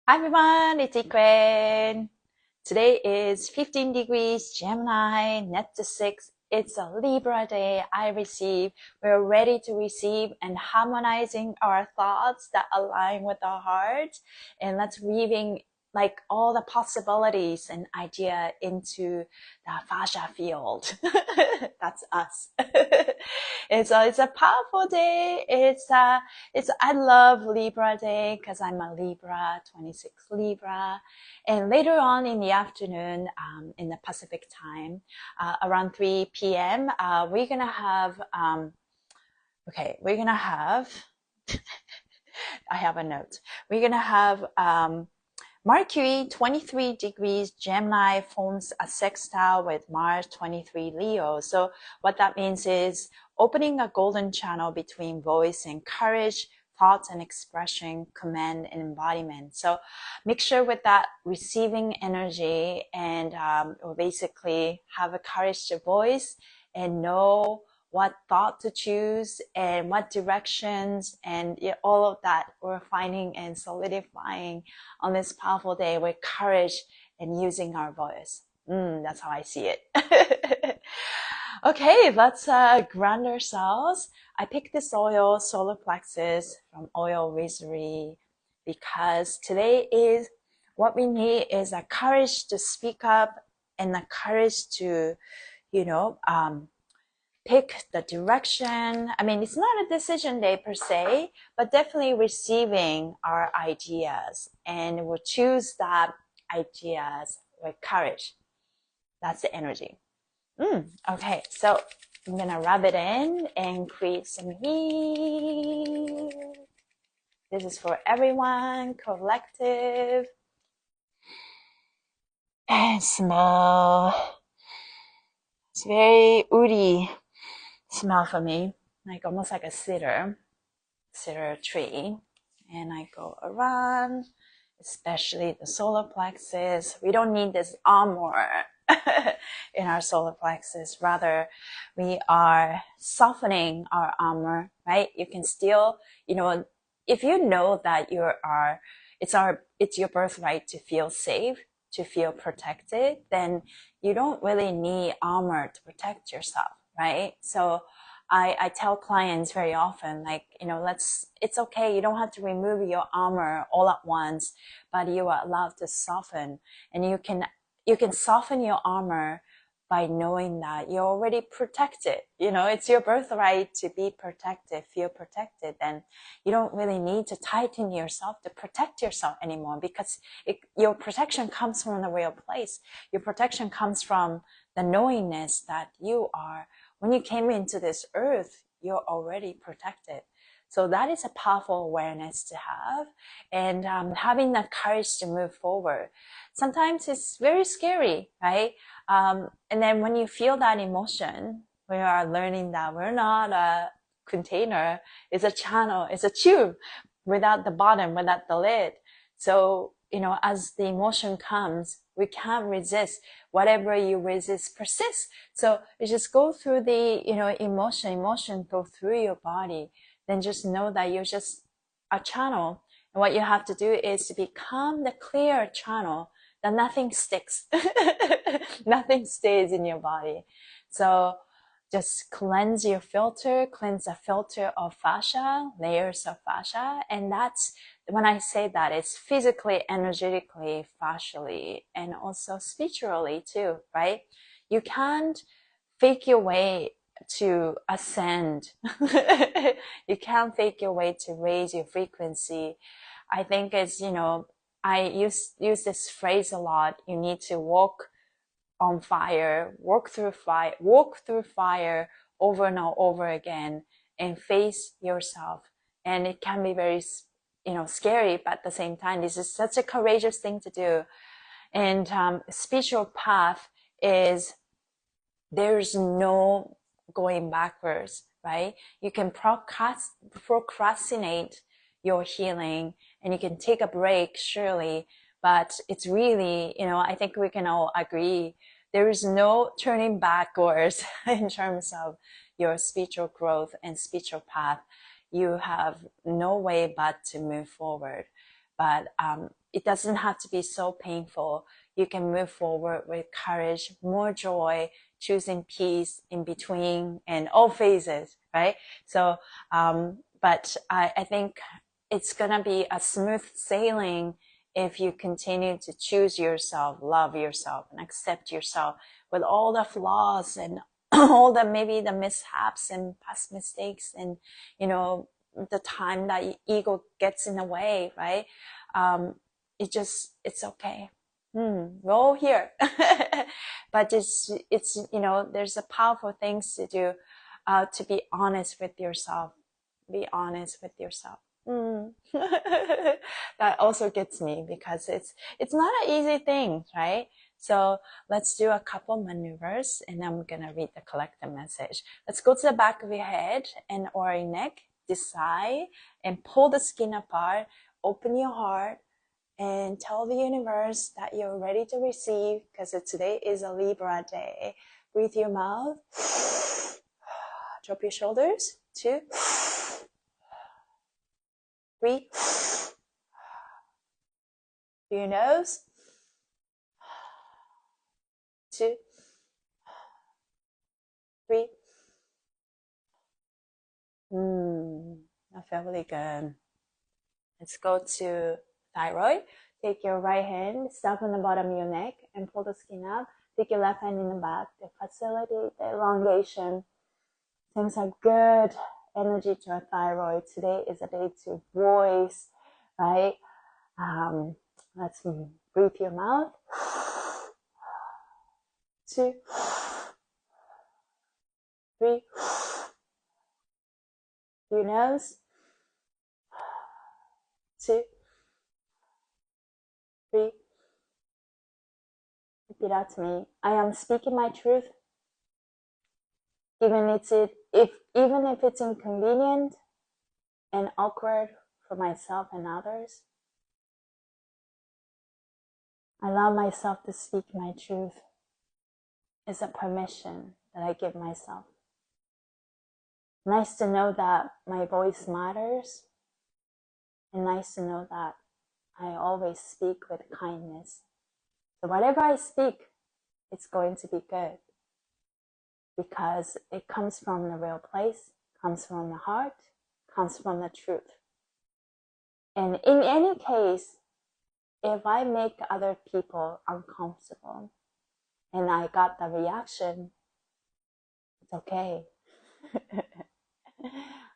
Hi everyone, it's Ikue. Today is 15 degrees Gemini, net to 6. It's a Libra day. We're ready to receive and harmonizing our thoughts that align with our heart. And let's weaving like all the possibilities and idea into the fascia field. That's us. It's a powerful day. I love Libra day because I'm a Libra, 26 Libra. And later on in the afternoon, in the Pacific time, around 3 p.m., we're gonna have, I have a note. We're gonna have, Mercury 23 degrees Gemini forms a sextile with Mars 23 Leo. So what that means is opening a golden channel between voice and courage, thoughts and expression, command and embodiment. So make sure with that receiving energy and we'll basically have a courage to voice and know what thought to choose and what directions and all of that we're finding and solidifying on this powerful day with courage and using our voice. That's how I see it. Okay, let's ground ourselves. I picked this oil, solar plexus, from Oil Wizardry because today is what we need is a courage to speak up and the courage to, pick the direction. I mean, it's not a decision day per se, but definitely receiving our ideas, and we'll choose that ideas with courage. That's the energy. Okay, so I'm gonna rub it in and create some heat. This is for everyone, collective. And smell. It's very woody smell for me, like almost like a cedar tree. And I go around, especially the solar plexus. We don't need this armor in our solar plexus. Rather, we are softening our armor, right? You can still, if you know that it's your birthright to feel safe, to feel protected, then you don't really need armor to protect yourself, right? So I tell clients very often, like, it's okay. You don't have to remove your armor all at once, but you are allowed to soften, and you can soften your armor by knowing that you're already protected. It's your birthright to be protected, feel protected. Then you don't really need to tighten yourself to protect yourself anymore, because your protection comes from the real place. Your protection comes from the knowingness that when you came into this earth, you're already protected. So that is a powerful awareness to have, and having that courage to move forward. Sometimes it's very scary, right? And then when you feel that emotion, we are learning that we're not a container, it's a channel, it's a tube without the bottom, without the lid. So, as the emotion comes, we can't resist. Whatever you resist persists. So you just go through the, emotion go through your body. Then just know that you're just a channel. And what you have to do is to become the clear channel that nothing sticks. Nothing stays in your body. So just cleanse the filter of fascia, layers of fascia. And that's, when I say that, it's physically, energetically, fascially, and also spiritually too, right? You can't fake your way to ascend. You can't fake your way to raise your frequency. I think it's, I use this phrase a lot. You need to walk on fire, walk through fire over and over again, and face yourself. And it can be very, scary, but at the same time, this is such a courageous thing to do. And spiritual path is, there's no going backwards, right? You can procrastinate your healing, and you can take a break, surely, but it's really, I think we can all agree, there is no turning backwards in terms of your spiritual growth and spiritual path. You have no way but to move forward. but it doesn't have to be so painful. You can move forward with courage, more joy, choosing peace in between and all phases, right? So, but I think it's gonna be a smooth sailing if you continue to choose yourself, love yourself, and accept yourself with all the flaws and all the maybe the mishaps and past mistakes and, you know, the time that ego gets in the way, right? It's okay. We're all here. But it's, you know, there's a powerful things to do, to be honest with yourself. Be honest with yourself. That also gets me because it's not an easy thing, right? So let's do a couple maneuvers and I'm gonna read the collective message. Let's go to the back of your head and or your neck, decide and pull the skin apart, open your heart and tell the universe that you're ready to receive because today is a Libra day. Breathe your mouth, drop your shoulders, 2, 3, through your nose, 2, 3. I feel really good. Let's go to thyroid. Take your right hand, step on the bottom of your neck and pull the skin up. Take your left hand in the back to facilitate the elongation. Things are good energy to our thyroid. Today is a day to voice, right? Let's breathe your mouth. 2, 3. Through your nose. 2, 3. Repeat out to me. I am speaking my truth. Even if it's inconvenient and awkward for myself and others, I allow myself to speak my truth. It's a permission that I give myself. Nice to know that my voice matters, and nice to know that I always speak with kindness. So whatever I speak, it's going to be good because it comes from the real place, comes from the heart, comes from the truth. And in any case, if I make other people uncomfortable and I got the reaction, it's okay.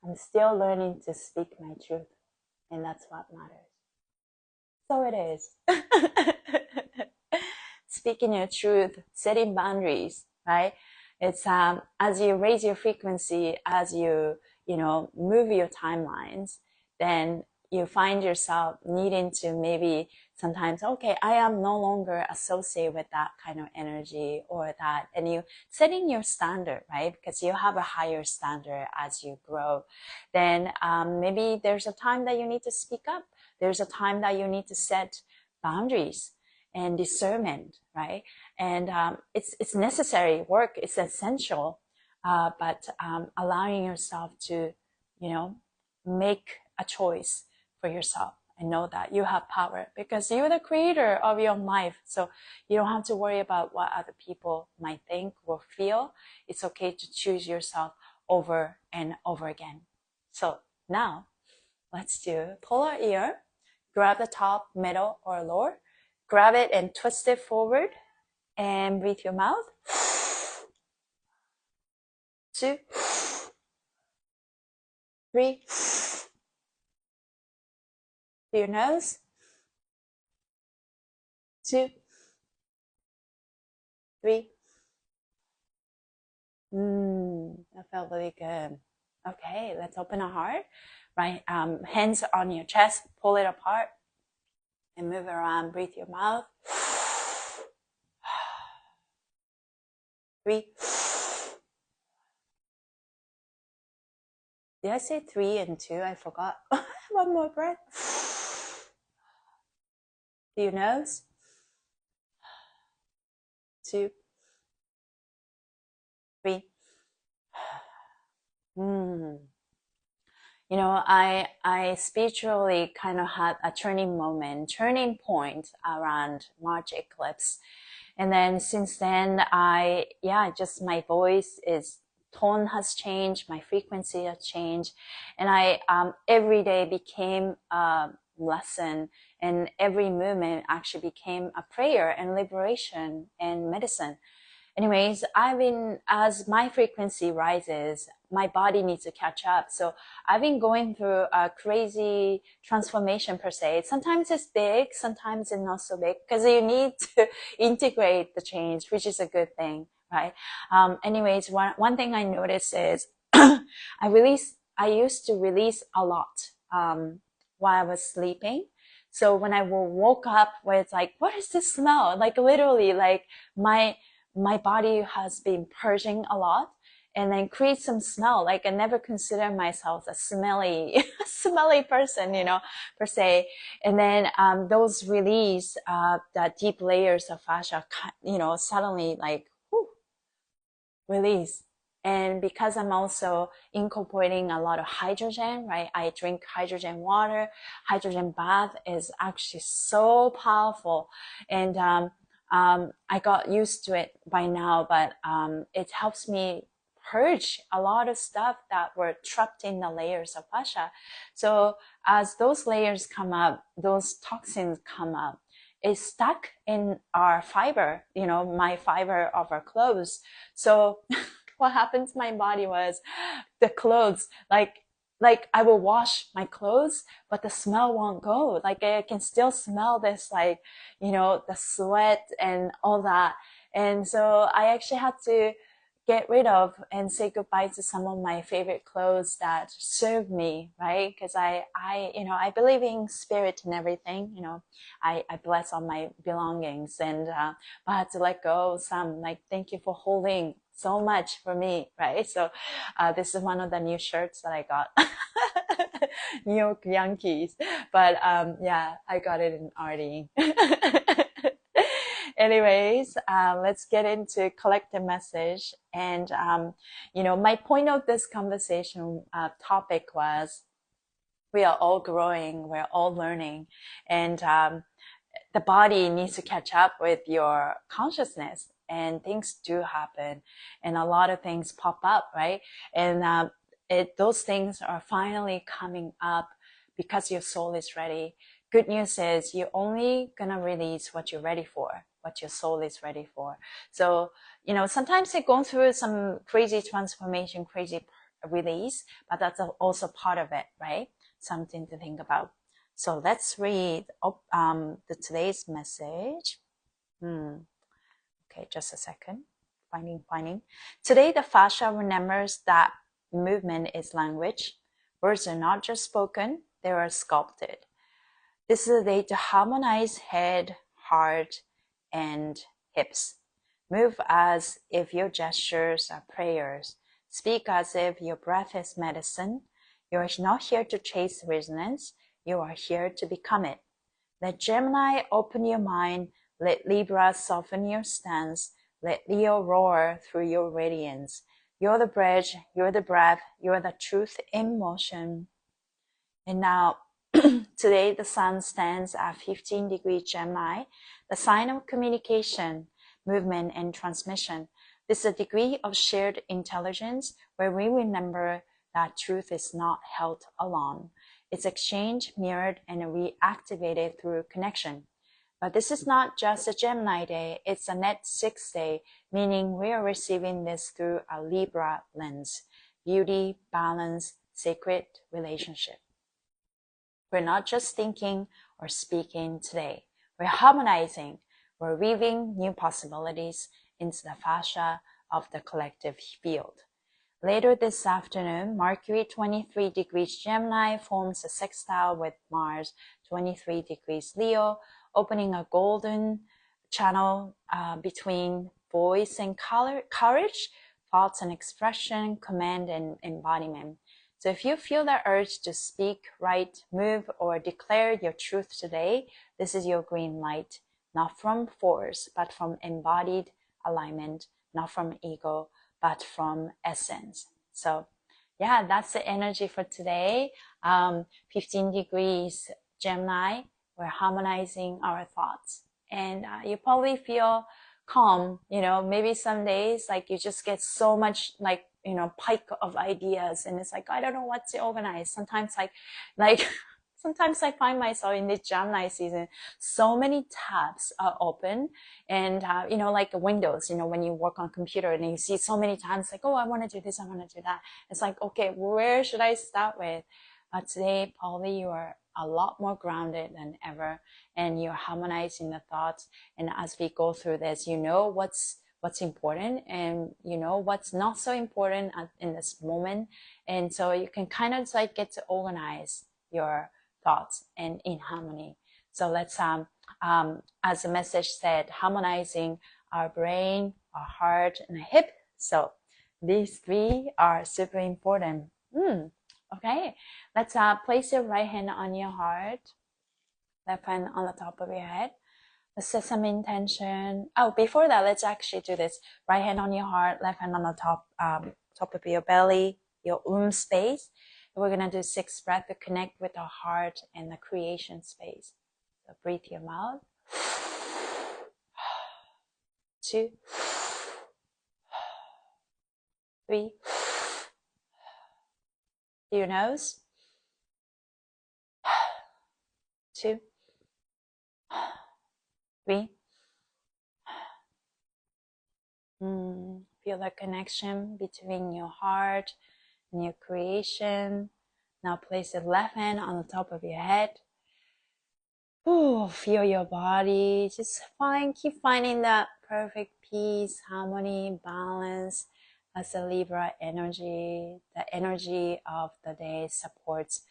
I'm still learning to speak my truth, and that's what matters. So it is. Speaking your truth, setting boundaries, right? It's as you raise your frequency, as you move your timelines, then you find yourself needing to maybe sometimes, okay, I am no longer associated with that kind of energy or that, and you setting your standard, right? Because you have a higher standard as you grow. Then maybe there's a time that you need to speak up. There's a time that you need to set boundaries and discernment, right? And it's necessary work. It's essential, but allowing yourself to, make a choice for yourself and know that you have power because you're the creator of your own life. So you don't have to worry about what other people might think or feel. It's okay to choose yourself over and over again. So now let's do polar ear. Grab the top, middle, or lower. Grab it and twist it forward and breathe your mouth. 2, 3. Through your nose. 2, 3. That felt really good. Okay, let's open our heart. Right, hands on your chest, pull it apart and move around. Breathe your mouth. 3. Did I say 3 and 2? I forgot. One more breath. Through your nose. 2, 3. You know, I spiritually kind of had a turning point around March eclipse. And then since then, just my voice is, tone has changed, my frequency has changed. And I, every day became a lesson, and every movement actually became a prayer and liberation and medicine. Anyways, as my frequency rises, my body needs to catch up. So I've been going through a crazy transformation per se. Sometimes it's big, sometimes it's not so big, because you need to integrate the change, which is a good thing, right? Anyways, one thing I noticed is I used to release a lot, while I was sleeping. So when I woke up, where it's like, what is this smell? Like literally, like my body has been purging a lot, and then create some smell. Like I never consider myself a smelly, smelly person, you know, per se. And then, those release, the deep layers of fascia, you know, suddenly like, whew, release. And because I'm also incorporating a lot of hydrogen, right? I drink hydrogen water. Hydrogen bath is actually so powerful. And, I got used to it by now, but, it helps me purge a lot of stuff that were trapped in the layers of fascia. So as those layers come up, those toxins come up, it's stuck in our fiber, you know, my fiber of our clothes. So what happened to my body was the clothes, like I will wash my clothes, but the smell won't go. Like I can still smell this, like, you know, the sweat and all that. And so I actually had to get rid of and say goodbye to some of my favorite clothes that served me, right? Because you know, I believe in spirit and everything, you know, I bless all my belongings, and, but I had to let go of some, like, thank you for holding so much for me, right? So, this is one of the new shirts that I got. New York Yankees. But, yeah, I got it in RD. Anyways, let's get into collective message. And, you know, my point of this conversation, topic was, we are all growing, we're all learning, and, the body needs to catch up with your consciousness, and things do happen, and a lot of things pop up, right? And, those things are finally coming up because your soul is ready. Good news is you're only gonna release what you're ready for, what your soul is ready for. So, you know, sometimes they go through some crazy transformation, crazy release, but that's also part of it, right? Something to think about. So let's read the today's message. Okay, just a second. Finding. Today, the fascia remembers that movement is language. Words are not just spoken, they are sculpted. This is a day to harmonize head, heart, and hips. Move as if your gestures are prayers. Speak as if your breath is medicine. You are not here to chase resonance. You are here to become it. Let Gemini open your mind. Let Libra soften your stance. Let Leo roar through your radiance. You're the bridge. You're the breath. You're the truth in motion. And now, today the sun stands at 15 degrees Gemini, the sign of communication, movement, and transmission. This is a degree of shared intelligence where we remember that truth is not held alone. It's exchanged, mirrored, and reactivated through connection. But this is not just a Gemini day, it's a net 6 day, meaning we are receiving this through a Libra lens. Beauty, balance, sacred relationship. We're not just thinking or speaking today. We're harmonizing. We're weaving new possibilities into the fascia of the collective field. Later this afternoon, Mercury 23 degrees Gemini forms a sextile with Mars 23 degrees Leo, opening a golden channel between voice and courage, thoughts and expression, command and embodiment. So if you feel the urge to speak, write, move, or declare your truth today, this is your green light, not from force, but from embodied alignment, not from ego, but from essence. So yeah, that's the energy for today. 15 degrees Gemini, we're harmonizing our thoughts. And you probably feel calm, you know, maybe some days like you just get so much like, you know, pike of ideas and it's like, I don't know what to organize. Sometimes like, sometimes I find myself in this Gemini season, so many tabs are open and, you know, like Windows, you know, when you work on computer and you see so many tabs like, oh, I want to do this, I want to do that. It's like, okay, where should I start with? Today, probably you are a lot more grounded than ever and you're harmonizing the thoughts. And as we go through this, you know what's important and you know what's not so important in this moment. And so you can kind of like get to organize your thoughts and in harmony. So let's, as the message said, harmonizing our brain, our heart, and our hip. So these three are super important. Okay, let's place your right hand on your heart, left hand on the top of your head. Let's set some intention. Oh, before that, let's actually do this. Right hand on your heart, left hand on the top of your belly, your space. And we're gonna do 6 breaths to connect with our heart and the creation space. So breathe your mouth. 2, 3. Through your nose. 2, 3. Feel the connection between your heart and your creation. Now place the left hand on the top of your head. Ooh, feel your body. Just keep finding that perfect peace, harmony, balance. As the Libra energy, the energy of the day supports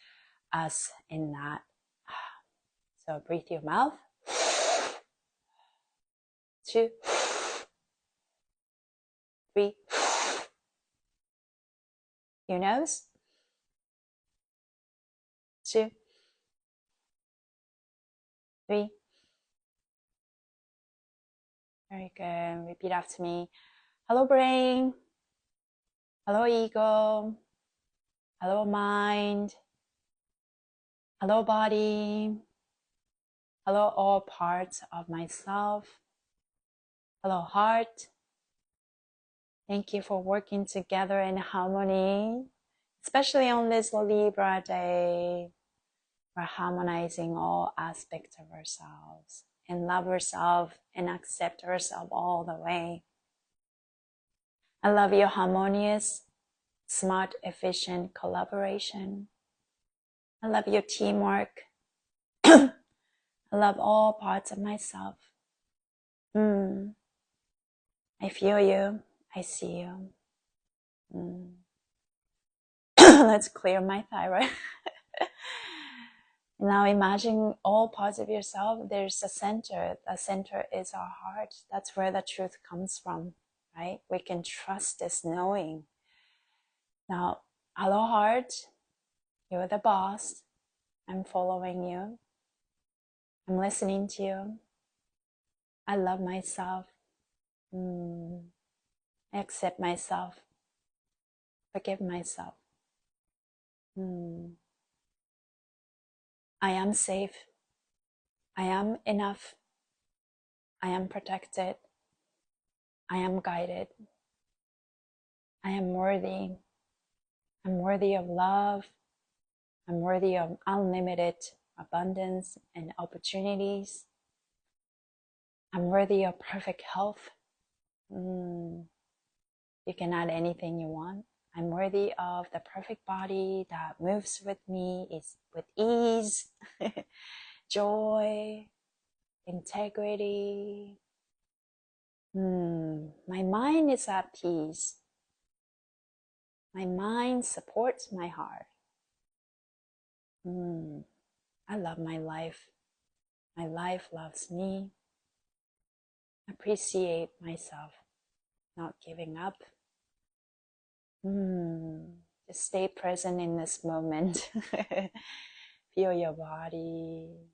us in that. So breathe your mouth. 2, 3. Your nose. 2, 3. Very good. Repeat after me. Hello, brain. Hello, ego. Hello, mind. Hello, body. Hello, all parts of myself. Hello, heart. Thank you for working together in harmony, especially on this Libra day. We're harmonizing all aspects of ourselves and love ourselves and accept ourselves all the way. I love your harmonious, smart, efficient collaboration. I love your teamwork. I love all parts of myself. I feel you. I see you. Let's clear my thyroid. Now imagine all parts of yourself. There's a center. The center is our heart. That's where the truth comes from, right? We can trust this knowing. Now, hello heart. You're the boss. I'm following you. I'm listening to you. I love myself. I accept myself. Forgive myself. I am safe. I am enough. I am protected. I am guided. I am worthy. I'm worthy of love. I'm worthy of unlimited abundance and opportunities. I'm worthy of perfect health. You can add anything you want. I'm worthy of the perfect body that moves with me, is with ease, joy, integrity. My mind is at peace. My mind supports my heart. I love my life. My life loves me. Appreciate myself. Not giving up. Just stay present in this moment. Feel your body.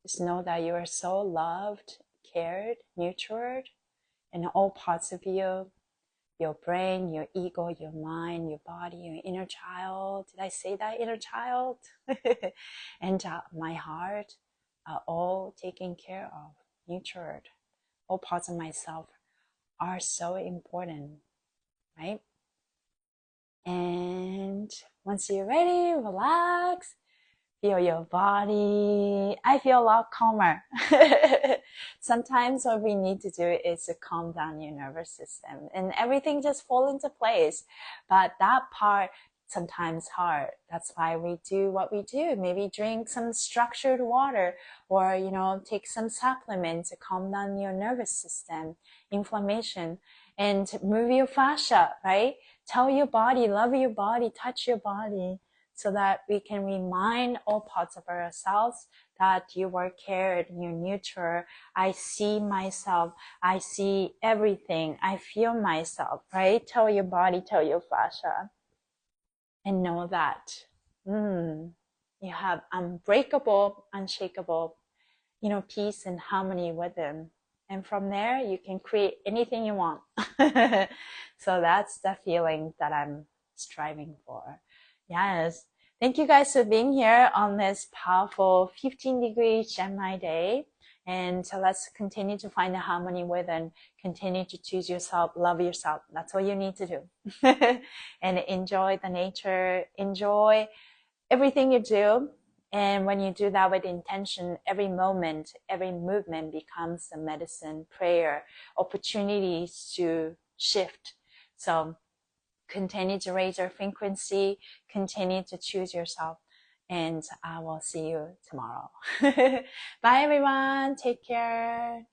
Just know that you are so loved, cared, nurtured, in all parts of you. your brain, your ego, your mind, your body, your inner child. Did I say that, inner child? And my heart are all taken care of, nurtured. All parts of myself are so important, right? And once you're ready, relax. Feel your body. I feel a lot calmer. Sometimes what we need to do is to calm down your nervous system and everything just fall into place. But that part sometimes hard. That's why we do what we do. Maybe drink some structured water or, take some supplements to calm down your nervous system, inflammation, and move your fascia, right? Tell your body, love your body, touch your body, so that we can remind all parts of ourselves that you were cared, you're neutral. I see myself. I see everything. I feel myself, right? Tell your body, tell your fascia. And know that you have unbreakable, unshakable, peace and harmony with them. And from there, you can create anything you want. So that's the feeling that I'm striving for. Yes. Thank you guys for being here on this powerful 15-degree Gemini day. And so let's continue to find the harmony with and continue to choose yourself, love yourself. That's what you need to do. And enjoy the nature, enjoy everything you do. And when you do that with intention, every moment, every movement becomes a medicine, prayer, opportunities to shift. So continue to raise your frequency, continue to choose yourself, and I will see you tomorrow. Bye everyone, take care.